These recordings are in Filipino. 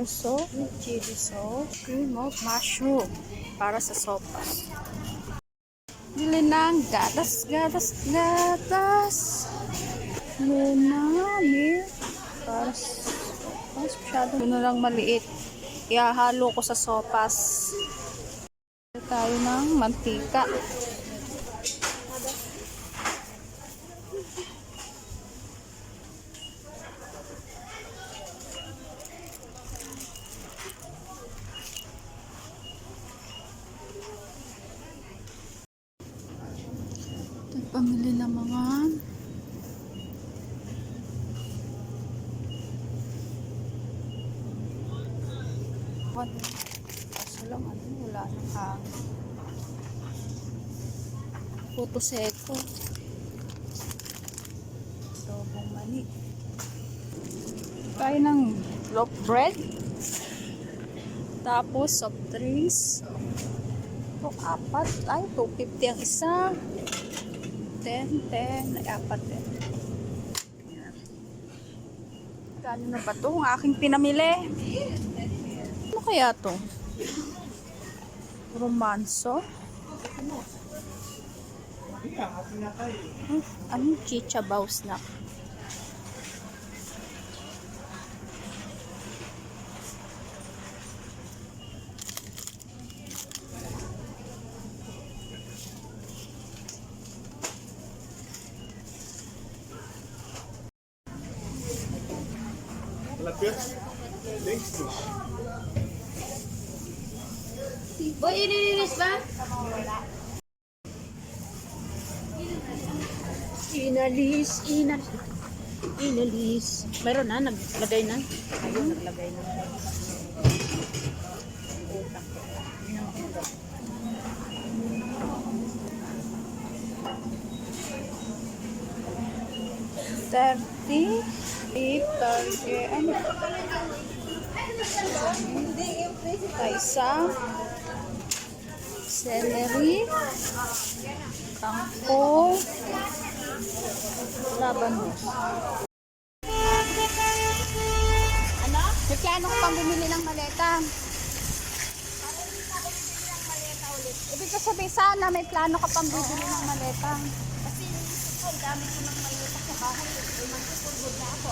tomato sauce, chili sauce, cream of mushroom para sa sopas. Bili ng gatas. Luna, milk para sa masyado. Yun lang maliit. Ihahalo ko sa sopas. Tayo ng mantika. Pamili ng mga kaso lang wala nang hangin. Puto seko, sobong mani. Tayo ng loaf bread, tapos soft drinks. Ito apat, ay 250 ang isa. 10, ay apat din. Kano na ba ito? Ang aking pinamili. Ano kaya ito? Romanso? Anong chichabaw snack? Boy, ininis ba? Inalis. Mayroon na, naglagay na. Ayun, naglagay na. Kaisa, celery, kangkong, labanos. Ano? May plano ko pang bumili ng maleta. Ibig ko sabihin sana may plano ka pang bumili ng maleta. Kasi ang dami ko ng maleta sa bahay. Magpupulgod na ako.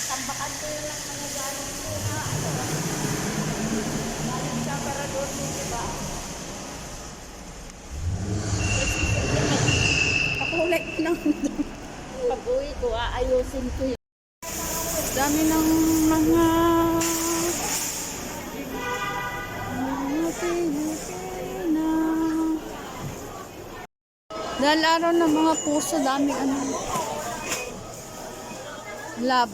Tambakan ko yung lang mga gano'n ko na galing siya para doon mo, diba? Pakulay ko lang. Pag-uwi ko, aayusin ko yun. Dami ng mga Pilipina. Dahil araw ng mga puso, dami love.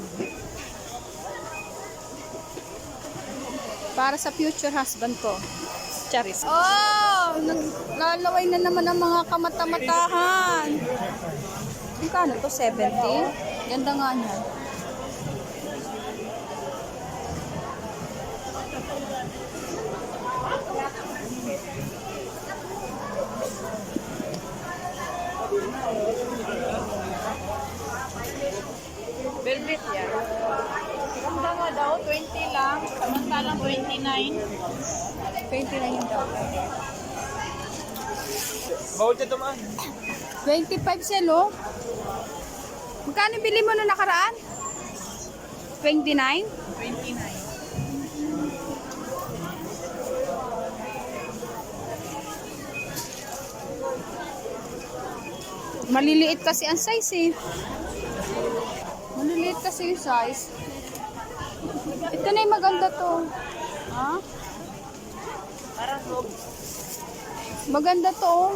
Para sa future husband ko. Charis. Oh! Naglalaway na naman ang mga kamata-matahan. Magkano to? 70? Ganda nga niya. Velvet yan. Ganda nga daw, 20 lang. Samantalang 29. 29 yung daw. Bawal ka dumaan. 25 selo. Magkano bili mo na nakaraan? 29? 29. Maliliit kasi ang size eh. Maliliit kasi yung size. Ito na yung maganda to. Ha? Parang sob. Maganda to oh.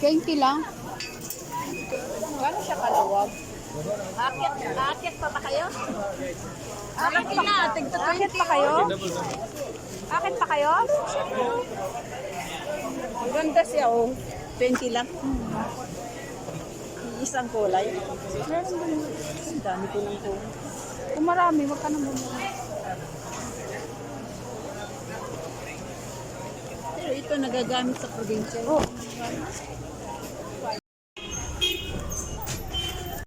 20 lang. Gano'n siya kaluwag? Akit pa ba kayo? Akit na, tigto 20. Akit pa kayo? Akit pa kayo? Maganda siya oh. 20 lang. Isang kulay. Ang dami ko ng kulay. Kung marami, wag ka na bumili. Pero ito nagagamit sa probinsya. Oh.